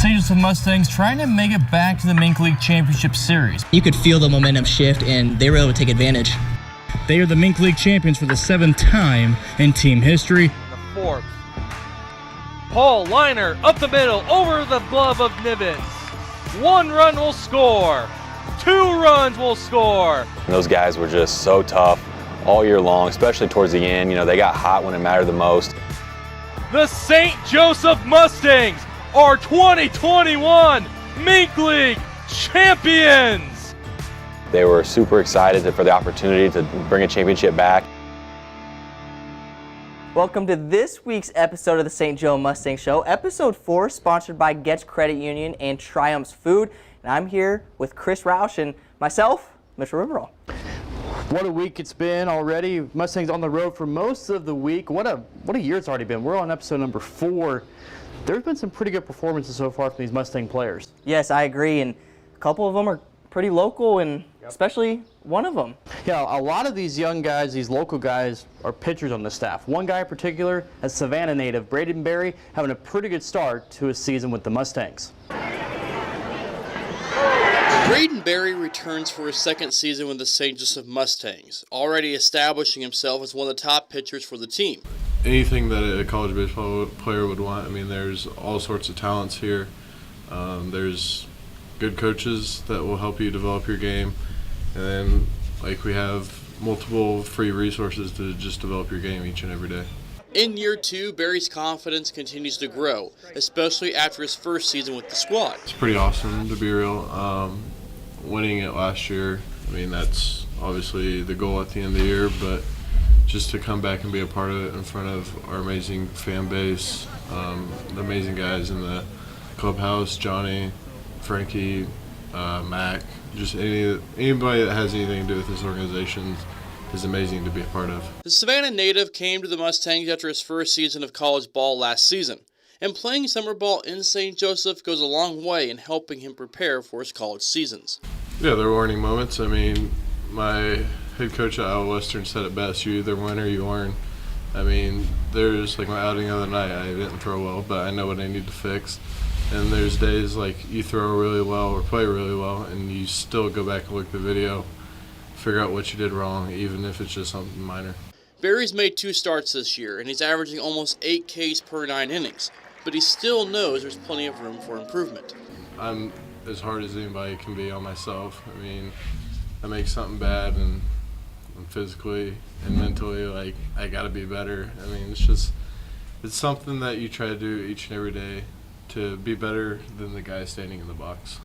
St. Joseph Mustangs trying to make it back to the Mink League Championship Series. You could feel the momentum shift, and they were able to take advantage. They are the Mink League champions for the 7th time in team history. The 4th. Paul Liner up the middle, over the glove of Nivens. 1 run will score. 2 runs will score. And those guys were just so tough all year long, especially towards the end. You know, they got hot when it mattered the most. The St. Joseph Mustangs are 2021 Mink League champions. They were super excited for the opportunity to bring a championship back. Welcome to this week's episode of the St. Joe Mustang Show, episode 4, sponsored by Getz Credit Union and Triumph's Food. And I'm here with Chris Roush and myself, Mr. Riverall. What a week it's been already. Mustangs on the road for most of the week. What a year it's already been. We're on episode number 4. There's been some pretty good performances so far from these Mustang players. Yes, I agree, and a couple of them are pretty local, and especially one of them. Yeah, a lot of these young guys, these local guys, are pitchers on the staff. One guy in particular, a Savannah native, Braden Berry, having a pretty good start to his season with the Mustangs. Braden Berry returns for his 2nd season with the St. Joseph Mustangs, already establishing himself as one of the top pitchers for the team. Anything that a college baseball player would want. I mean, there's all sorts of talents here. There's good coaches that will help you develop your game. And then, like, we have multiple free resources to just develop your game each and every day. In year 2, Berry's confidence continues to grow, especially after his first season with the squad. It's pretty awesome, to be real. Winning it last year, I mean, that's obviously the goal at the end of the year, but just to come back and be a part of it in front of our amazing fan base, the amazing guys in the clubhouse, Johnny, Frankie, Mac, just anybody that has anything to do with this organization is amazing to be a part of. The Savannah native came to the Mustangs after his first season of college ball last season, and playing summer ball in St. Joseph goes a long way in helping him prepare for his college seasons. Yeah, they're learning moments. I mean, my head coach at Iowa Western said it best: you either win or you learn. I mean, there's like my outing the other night, I didn't throw well, but I know what I need to fix. And there's days like you throw really well or play really well, and you still go back and look at the video, figure out what you did wrong, even if it's just something minor. Berry's made 2 starts this year, and he's averaging almost 8 Ks per 9 innings, but he still knows there's plenty of room for improvement. I'm as hard as anybody can be on myself. I mean, I make something bad, and physically and mentally, like, I gotta be better. I mean, it's something that you try to do each and every day to be better than the guy standing in the box.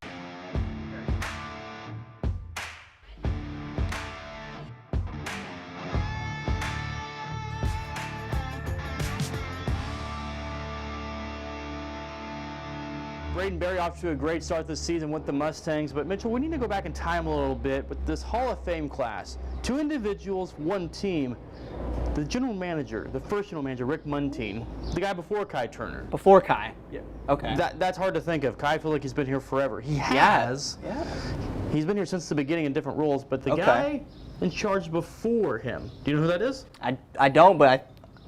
Braden Berry off to a great start this season with the Mustangs, but Mitchell, we need to go back in time a little bit with this Hall of Fame class. 2 individuals, 1 team. The general manager, the first general manager, Rick Muntean, the guy before Kai Turner. Before Kai? Yeah. Okay. That's hard to think of. Kai, I feel like he's been here forever. He has. Yeah. He's been here since the beginning in different roles, but the guy in charge before him, do you know who that is? I don't, but I'm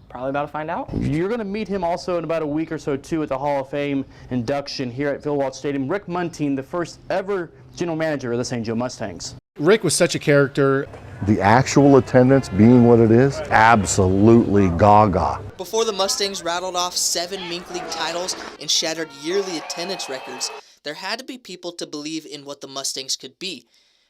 probably about to find out. You're going to meet him also in about a week or so, too, at the Hall of Fame induction here at Phil Walsh Stadium. Rick Muntean, the first ever general manager of the St. Joe Mustangs. Rick was such a character. The actual attendance being what it is, absolutely gaga. Before the Mustangs rattled off 7 Mink League titles and shattered yearly attendance records, there had to be people to believe in what the Mustangs could be.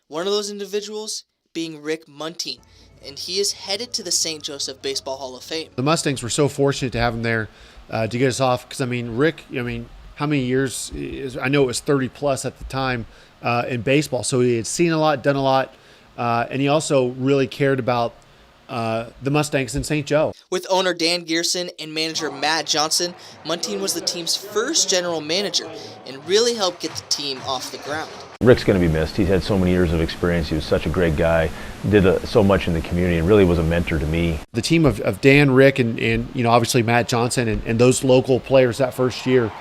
One of those individuals being Rick Muntean, and he is headed to the St. Joseph Baseball Hall of Fame. The Mustangs were so fortunate to have him there to get us off, because, I mean, Rick, how many years, I know it was 30 plus at the time in baseball, so he had seen a lot, done a lot, and he also really cared about the Mustangs in St. Joe. With owner Dan Gearson and manager Matt Johnson, Muntean was the team's first general manager and really helped get the team off the ground. Rick's going to be missed. He's had so many years of experience. He was such a great guy, did so much in the community, and really was a mentor to me. The team of Dan, Rick, and obviously Matt Johnson and those local players that first year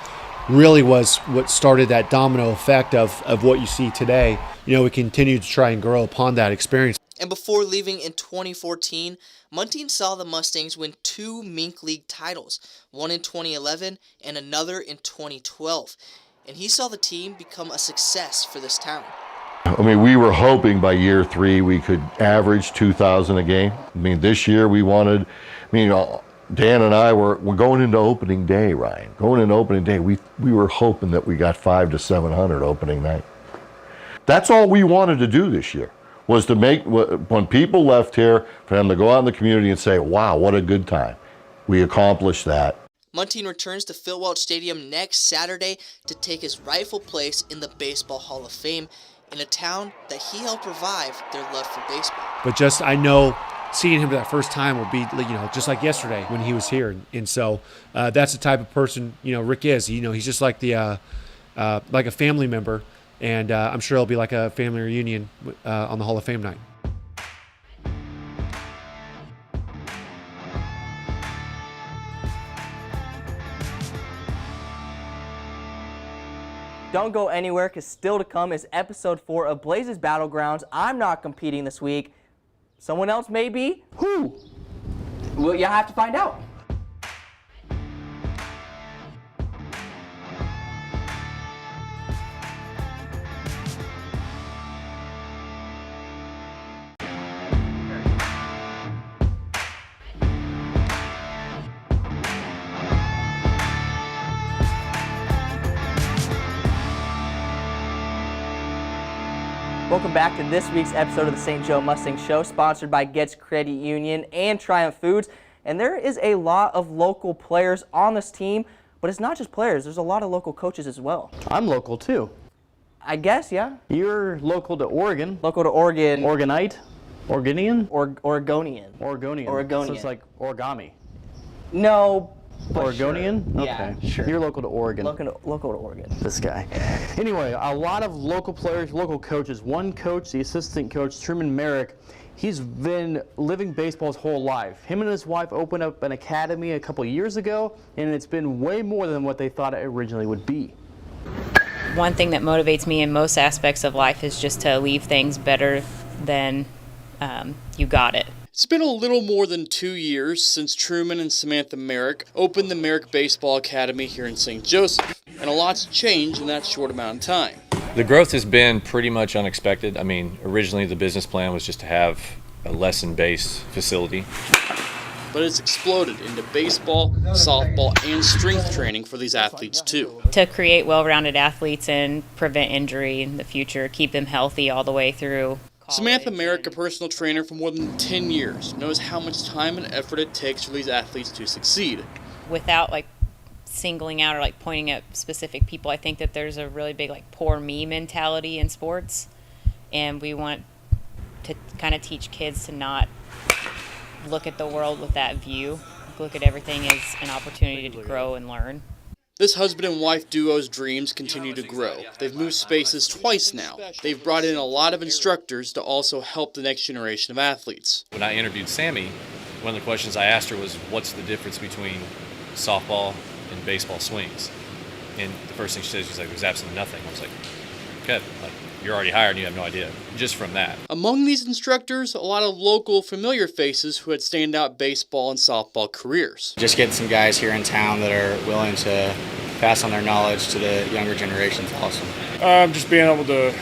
really was what started that domino effect of what you see today. We continue to try and grow upon that experience. And before leaving in 2014, Muntean saw the Mustangs win 2 Mink League titles, one in 2011 and another in 2012. and he saw the team become a success for this town. I mean, we were hoping by year 3 we could average 2,000 a game. I mean, this year we wanted, Dan and I we're going into opening day, Ryan. Going into opening day, we were hoping that we got 500 to 700 opening night. That's all we wanted to do this year, was to make, when people left here, for them to go out in the community and say, wow, what a good time. We accomplished that. Muntean returns to Phil Welch Stadium next Saturday to take his rightful place in the Baseball Hall of Fame in a town that he helped revive their love for baseball. But just, I know seeing him for that first time will be, just like yesterday when he was here. And so that's the type of person, Rick is. He's just like like a family member. And I'm sure it'll be like a family reunion on the Hall of Fame night. Don't go anywhere, because still to come is episode 4 of Blazes Battlegrounds. I'm not competing this week. Someone else may be. Who? Well, you have to find out. Welcome back to this week's episode of the St. Joe Mustang Show, sponsored by Getz Credit Union and Triumph Foods. And there is a lot of local players on this team, but it's not just players. There's a lot of local coaches as well. I'm local too. I guess, yeah. You're local to Oregon. Local to Oregon. Oregonite? Oregonian? Oregonian. Oregonian. Oregonian. So it's like origami. No. Oregonian? Sure. Okay. Yeah, sure. You're local to Oregon. Local to Oregon. This guy. Anyway, a lot of local players, local coaches. One coach, the assistant coach, Truman Merrick, he's been living baseball his whole life. Him and his wife opened up an academy a couple years ago, and it's been way more than what they thought it originally would be. One thing that motivates me in most aspects of life is just to leave things better than you got it. It's been a little more than 2 years since Truman and Samantha Merrick opened the Merrick Baseball Academy here in St. Joseph, and a lot's changed in that short amount of time. The growth has been pretty much unexpected. I mean, originally the business plan was just to have a lesson-based facility. But it's exploded into baseball, softball, and strength training for these athletes too. To create well-rounded athletes and prevent injury in the future, keep them healthy all the way through. Samantha Merrick, a personal trainer for more than 10 years, knows how much time and effort it takes for these athletes to succeed. Without singling out or pointing at specific people, I think that there's a really big poor me mentality in sports, and we want to kind of teach kids to not look at the world with that view, look at everything as an opportunity to grow and learn. This husband and wife duo's dreams continue to grow. They've moved spaces twice now. They've brought in a lot of instructors to also help the next generation of athletes. When I interviewed Sammy, one of the questions I asked her was, what's the difference between softball and baseball swings? And the first thing she said, she's like, there's absolutely nothing. I was like, good, you're already hired and you have no idea, just from that. Among these instructors, a lot of local familiar faces who had standout baseball and softball careers. Just getting some guys here in town that are willing to pass on their knowledge to the younger generation is awesome. Just being able to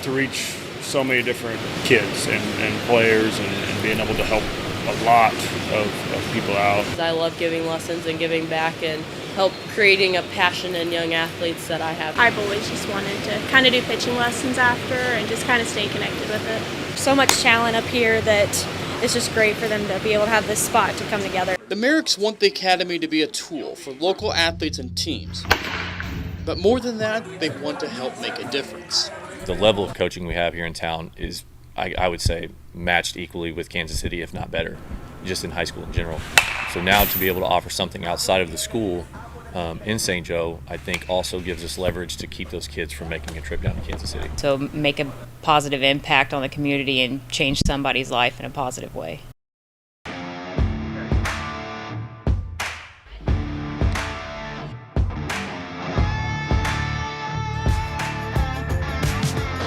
reach so many different kids and players and being able to help a lot of people out. I love giving lessons and giving back and help creating a passion in young athletes that I have. I've always just wanted to kind of do pitching lessons after and just kind of stay connected with it. So much talent up here that it's just great for them to be able to have this spot to come together. The Merricks want the academy to be a tool for local athletes and teams. But more than that, they want to help make a difference. The level of coaching we have here in town is, I would say, matched equally with Kansas City, if not better, just in high school in general. So now to be able to offer something outside of the school in St. Joe, I think also gives us leverage to keep those kids from making a trip down to Kansas City. So make a positive impact on the community and change somebody's life in a positive way.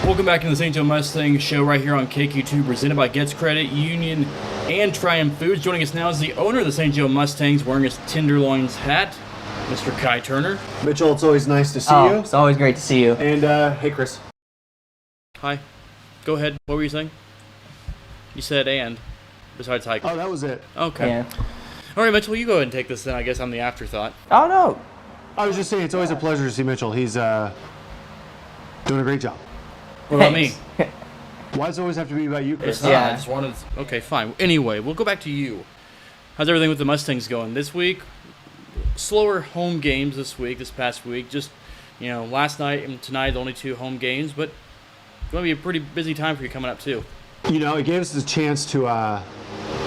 Welcome back to the St. Joe Mustang Show right here on KQ2, presented by Getz Credit Union and Triumph Foods. Joining us now is the owner of the St. Joe Mustangs, wearing his Tenderloins hat. Mr. Kai Turner. Mitchell, it's always nice to see you. It's always great to see you. And hey, Chris. Hi. Go ahead. What were you saying? You said and. Besides hi. Oh, that was it. Okay. Yeah. All right, Mitchell, you go ahead and take this then. I guess I'm the afterthought. Oh, no. I was just saying, it's always a pleasure to see Mitchell. He's doing a great job. What about me? Why does it always have to be about you, Chris? It's not. I just wanted. Okay, fine. Anyway, we'll go back to you. How's everything with the Mustangs going this week? Slower home games this past week. Just, last night and tonight, the only 2 home games, but it's going to be a pretty busy time for you coming up, too. It gave us a chance to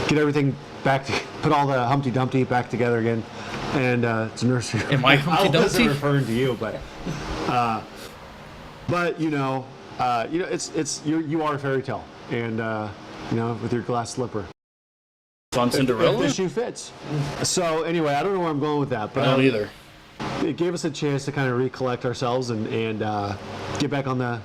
get everything back, put all the Humpty Dumpty back together again. And it's a nursery. Am I Humpty Dumpty? I wasn't referring to you, but you are a fairy tale, and with your glass slipper. So I'm Cinderella? If the shoe fits. So anyway, I don't know where I'm going with that, but I don't either. It gave us a chance to kind of recollect ourselves and get back on the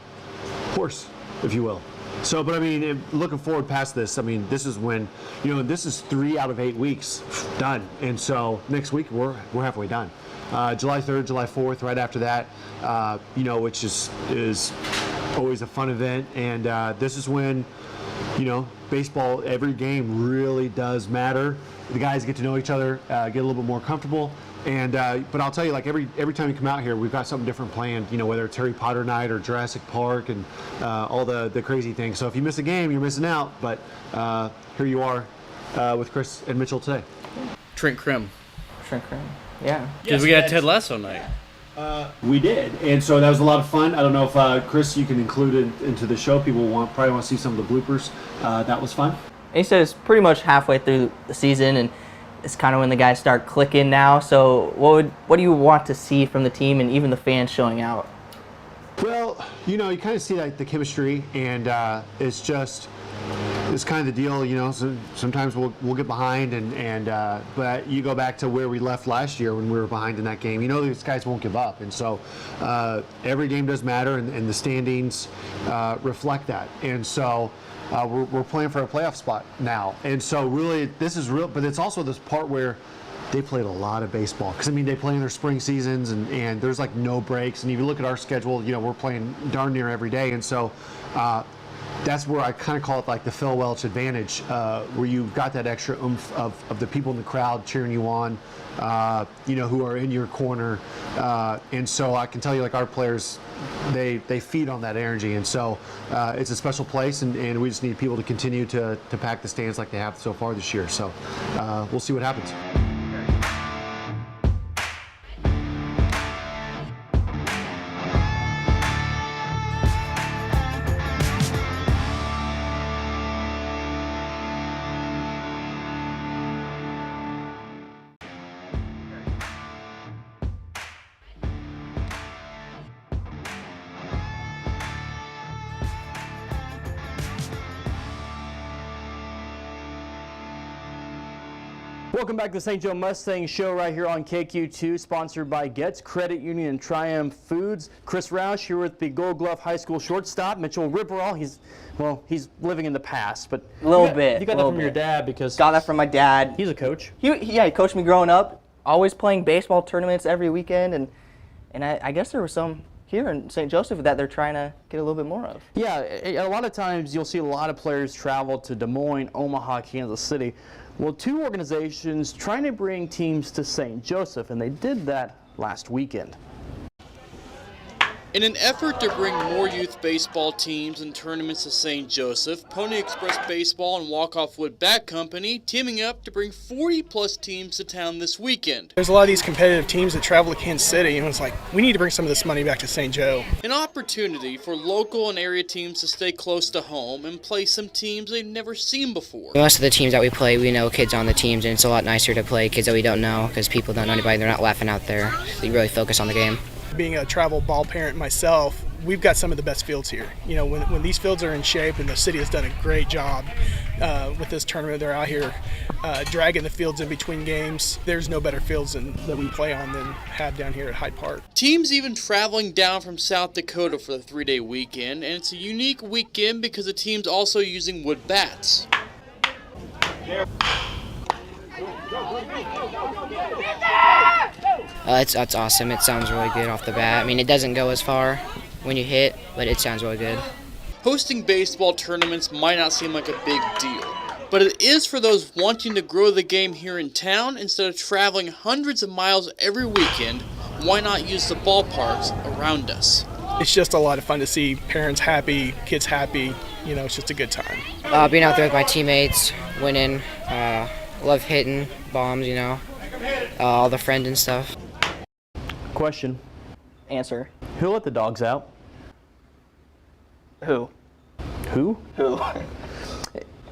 horse, if you will. So, but I mean, looking forward past this, I mean, this is when, this is 3 out of 8 weeks done. And so next week we're halfway done. July 3rd, July 4th, right after that, which is always a fun event. And this is when, baseball, every game really does matter. The guys get to know each other, get a little bit more comfortable. And but I'll tell you, like every time you come out here, we've got something different planned. Whether it's Harry Potter night or Jurassic Park and all the crazy things. So if you miss a game, you're missing out. But here you are with Chris and Mitchell today. Trent Krim. Yeah. Because we got Ted Lasso night. We did, and so that was a lot of fun. I don't know if Chris, you can include it into the show. People probably want to see some of the bloopers. That was fun. And he said it's pretty much halfway through the season, and it's kind of when the guys start clicking now. So what do you want to see from the team and even the fans showing out? Well, you kind of see like the chemistry, and it's kind of the deal. So sometimes we'll get behind, but you go back to where we left last year when we were behind in that game. These guys won't give up, and so every game does matter, and the standings reflect that. And so we're playing for a playoff spot now, and so really this is real. But it's also this part where they played a lot of baseball because they play in their spring seasons, and there's like no breaks. And if you look at our schedule, we're playing darn near every day, and so. That's where I kind of call it like the Phil Welch advantage, where you've got that extra oomph of the people in the crowd cheering you on, who are in your corner. And so I can tell you, like our players, they feed on that energy. And so it's a special place, and we just need people to continue to pack the stands like they have so far this year. So we'll see what happens. Welcome back to the St. Joe Mustangs show right here on KQ2, sponsored by Getz Credit Union and Triumph Foods. Chris Roush here with the Gold Glove High School shortstop, Mitchell Ripperall. He's living in the past, but a little bit. You got that from your dad because got that from my dad. He's a coach. He coached me growing up. Always playing baseball tournaments every weekend, and I guess there were some here in St. Joseph that they're trying to get a little bit more of. Yeah, a lot of times you'll see a lot of players travel to Des Moines, Omaha, Kansas City. Well, 2 organizations trying to bring teams to St. Joseph, and they did that last weekend. In an effort to bring more youth baseball teams and tournaments to St. Joseph, Pony Express Baseball and Walk-Off Wood Bat Company teaming up to bring 40-plus teams to town this weekend. There's a lot of these competitive teams that travel to Kansas City, and it's like, we need to bring some of this money back to St. Joe. An opportunity for local and area teams to stay close to home and play some teams they've never seen before. Most of the teams that we play, we know kids on the teams, and it's a lot nicer to play kids that we don't know because people don't know anybody. They're not laughing out there. So you really focus on the game. Being a travel ball parent myself, we've got some of the best fields here. When these fields are in shape, and the city has done a great job with this tournament, they're out here dragging the fields in between games. There's no better fields that we play on than have down here at Hyde Park. Teams even traveling down from South Dakota for the 3-day weekend, and it's a unique weekend because the team's also using wood bats. That's awesome. It sounds really good off the bat. I mean, it doesn't go as far when you hit, but it sounds really good. Hosting baseball tournaments might not seem like a big deal, but it is for those wanting to grow the game here in town. Instead of traveling hundreds of miles every weekend, why not use the ballparks around us? It's just a lot of fun to see parents happy, kids happy. You know, it's just a good time. Being out there with my teammates, winning, love hitting bombs, you know, all the friends and stuff. Question. Answer. Who let the dogs out? Who? Who? Who?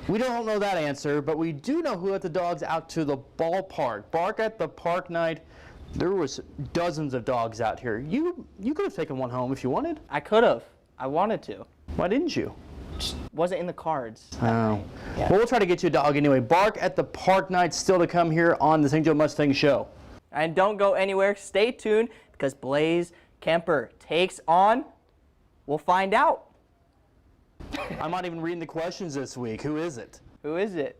We don't know that answer, but we do know who let the dogs out to the ballpark. Bark at the Park night. There was dozens of dogs out here. You could have taken one home if you wanted. I could have. I wanted to. Why didn't you? Just wasn't in the cards. Oh. Yeah. Well, we'll try to get you a dog anyway. Bark at the Park night still to come here on the St. Joe Mustang Show. And don't go anywhere. Stay tuned because Blaze Kemper takes on, we'll find out. I'm not even reading the questions this week. Who is it? Who is it?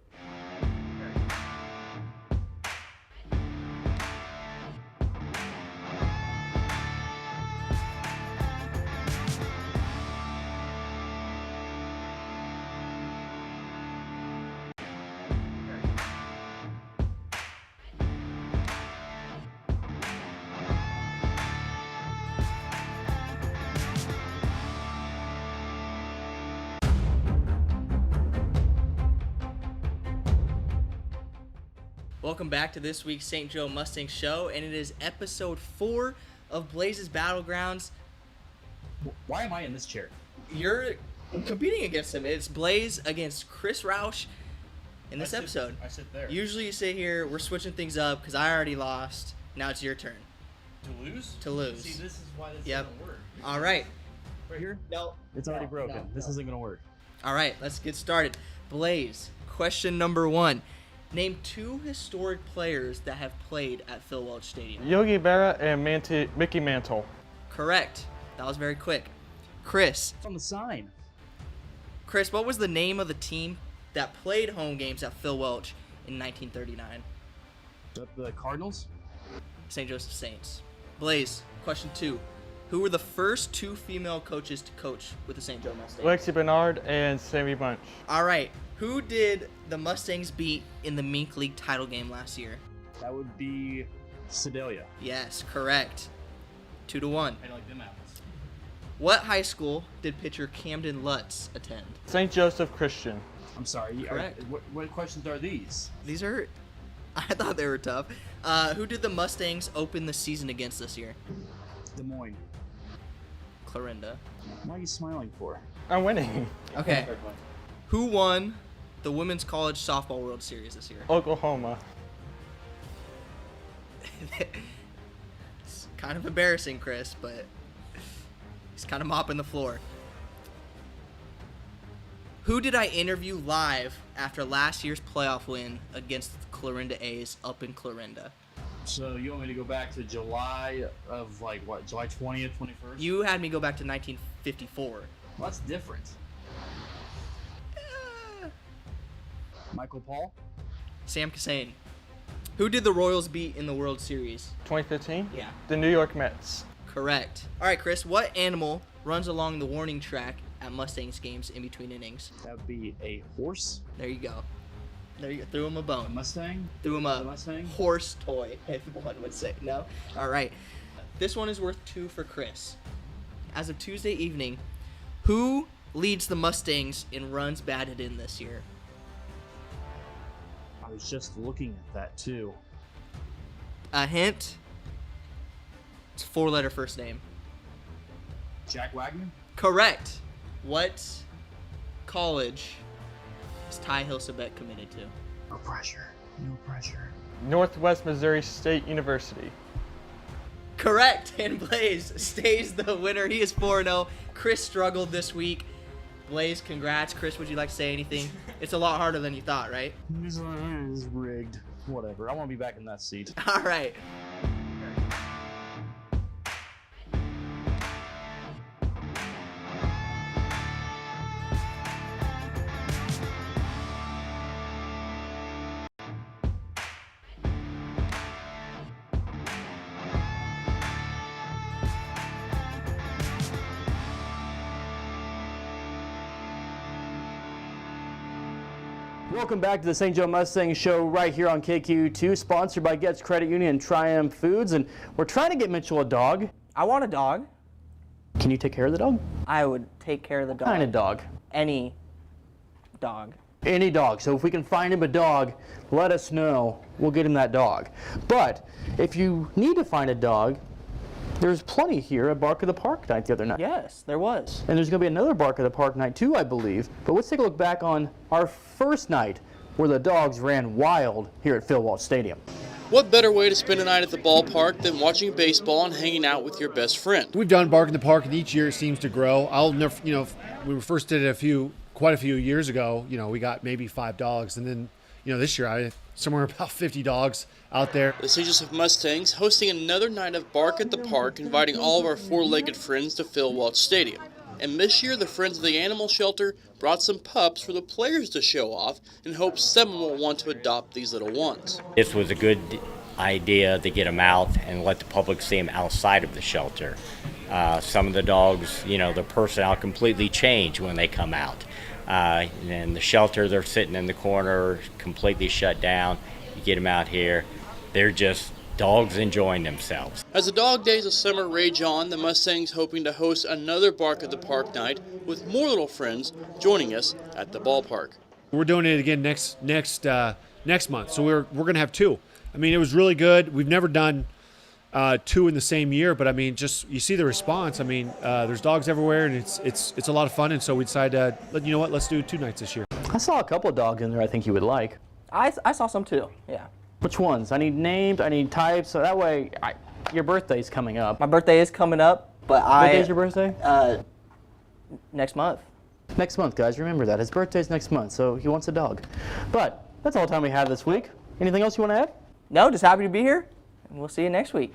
Welcome back to this week's St. Joe Mustang Show, and it is episode 4 of Blaze's Battlegrounds. Why am I in this chair? You're competing against him. It's Blaze against Chris Roush in this episode. I sit there. Usually you sit here, we're switching things up because I already lost. Now it's your turn. To lose? To lose. See, this is why this Yep. doesn't work. All right. Right here? No. It's already broken. This isn't going to work. All right, let's get started. Blaze, question number 1. Name 2 historic players that have played at Phil Welch Stadium. Yogi Berra and Mickey Mantle. Correct. That was very quick. Chris. It's on the sign. Chris, what was the name of the team that played home games at Phil Welch in 1939? The Cardinals? St. Joseph Saints. Blaze, question 2. Who were the first 2 female coaches to coach with the St. Joe Mustangs? Lexi Bernard and Sammy Bunch. All right. Who did the Mustangs beat in the Mink League title game last year? That would be Sedalia. Yes, correct. 2-1. I like them apples. What high school did pitcher Camden Lutz attend? St. Joseph Christian. I'm sorry. Correct. What questions are these? These are, I thought they were tough. Who did the Mustangs open the season against this year? Des Moines. Clarinda. What are you smiling for? I'm winning. Okay. Who won the Women's College Softball World Series this year? Oklahoma. It's kind of embarrassing, Chris, but he's kind of mopping the floor. Who did I interview live after last year's playoff win against the Clarinda A's up in Clarinda? So you want me to go back to July of July 20th, 21st? You had me go back to 1954. Well, that's different. Michael Paul? Sam Cassane. Who did the Royals beat in the World Series? 2015? Yeah. The New York Mets. Correct. All right, Chris, what animal runs along the warning track at Mustangs games in between innings? That would be a horse. There you go. There you go. Threw him a bone. A Mustang? Threw him a Mustang? horse toy, if one would say. No? All right. This one is worth 2 for Chris. As of Tuesday evening, who leads the Mustangs in runs batted in this year? I was just looking at that too. A hint. It's a 4-letter first name. Jack Wagner? Correct. What college is Ty Hilsabek committed to? No pressure. No pressure. Northwest Missouri State University. Correct. And Blaze stays the winner. He is 4-0. Chris struggled this week. Blaze, congrats. Chris, would you like to say anything? It's a lot harder than you thought, right? This is rigged. Whatever. I want to be back in that seat. All right. Welcome back to the St. Joe Mustang Show right here on KQ2, sponsored by Getz Credit Union and Triumph Foods. And we're trying to get Mitchell a dog. I want a dog. Can you take care of the dog? I would take care of the dog. What kind of dog? Any dog. Any dog. So if we can find him a dog, let us know. We'll get him that dog. But if you need to find a dog, there's plenty here at Bark of the Park night the other night. Yes, there was. And there's going to be another Bark of the Park night too, I believe. But let's take a look back on our first night where the dogs ran wild here at Phil Walsh Stadium. What better way to spend a night at the ballpark than watching baseball and hanging out with your best friend? We've done Bark in the Park, and each year it seems to grow. I'll never, we first did it quite a few years ago. We got maybe 5 dogs, and then, this year I somewhere about 50 dogs out there. The St. Joseph Mustangs hosting another night of Bark at the Park, inviting all of our four-legged friends to Phil Walsh Stadium. And this year, the Friends of the Animal Shelter brought some pups for the players to show off in hopes someone will want to adopt these little ones. This was a good idea to get them out and let the public see them outside of the shelter. Some of the dogs, their personnel completely change when they come out. And the shelter, they're sitting in the corner, completely shut down. You get them out here, they're just dogs enjoying themselves. As the dog days of summer rage on, the Mustangs hoping to host another Bark at the Park night with more little friends joining us at the ballpark. We're doing it again next month, so we're going to have 2. I mean, it was really good. We've never done 2 in the same year, but I mean, just you see the response. I mean, there's dogs everywhere, and it's a lot of fun. And so we decided let's do 2 nights this year. I saw a couple of dogs in there I think you would like. I saw some too. Yeah. Which ones? I need names, I need types, so that way, your birthday's coming up. My birthday is coming up, but What day is your birthday? Next month. Next month, guys, remember that. His birthday's next month, so he wants a dog. But that's all the time we have this week. Anything else you want to add? No, just happy to be here, and we'll see you next week.